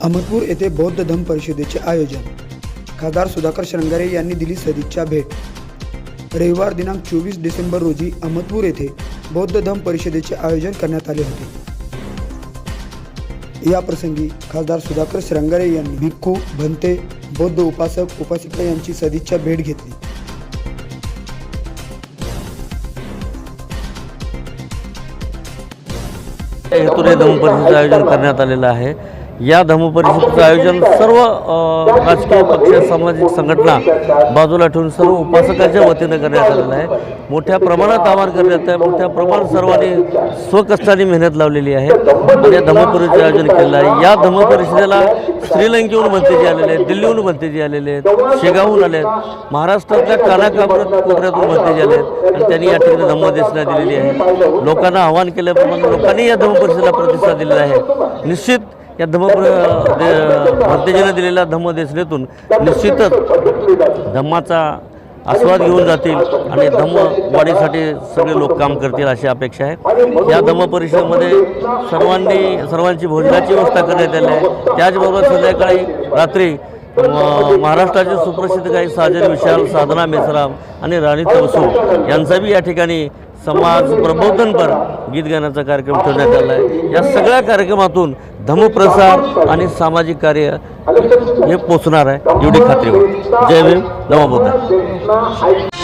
अहमदपूर येथे बौद्ध धम्म परिषदेचे आयोजन। खासदार सुधाकर श्रंगारे यांनी दिली सदिच्छा भेट। रविवार दिनांक 24 डिसेंबर रोजी अहमदपूर येथे बौद्ध धम्म परिषदेचे आयोजन करण्यात आले होते। या प्रसंगी खासदार सुधाकर श्रंगारे यांनी भिक्खू, भंते, बौद्ध उपासक उपासिका यांची सदिच्छा भेट घेतली। हेतूने धम्म परिषदेचे आयोजन करण्यात आलेलं आहे। या धम्म परिषदेचं आयोजन सर्व राजकीय पक्ष, सामाजिक संघटना बाजूला ठेवून सर्व उपासकांच्या वतीने करण्यात आलेलं आहे। मोठ्या प्रमाणात आवाहन करण्यात आहे, मोठ्या प्रमाणात सर्वांनी स्वकष्टाने मेहनत लावलेली आहे आणि या धम्म परिषदेचं आयोजन केलेलं आहे। या धम्म परिषदेला श्रीलंकेहून भंतेजी आलेले आहेत, दिल्लीहून भंतेजी आलेले आहेत, शेगावहून आले आहेत, महाराष्ट्रातल्या कानाकोपऱ्यातून भंतेजी आले आहेत आणि त्यांनी या ठिकाणी धम्मदेशना दिलेली आहे। लोकांना आवाहन केल्याप्रमाणे लोकांनी या धम्म परिषदेला प्रतिसाद दिलेला आहे। निश्चित या भंतेजीने दिलेल्या धम्मदेशनेतून निश्चितच धम्माचा आस्वाद घेऊन जातील आणि धम्म वाढीसाठी सगळे लोक काम करतील अशी अपेक्षा आहे। या धम्म परिषदेमध्ये सर्वांची भोजनाची व्यवस्था करण्यात आली आहे। त्याचबरोबर संध्याकाळी रात्री महाराष्ट्राचे सुप्रसिद्ध गायक साजन विशाल, साधना मेसराम आणि राणी तवसू यांचा बी या ठिकाणी समाज प्रबोधनपर गीत गाण्याचा कार्यक्रम ठेवण्यात आला आहे। या सगळ्या कार्यक्रमातून धम्मप्रसार आणि सामाजिक कार्य हे पोचणार आहे एवढी खात्री होती। जय भीम, नमो बुद्धाय।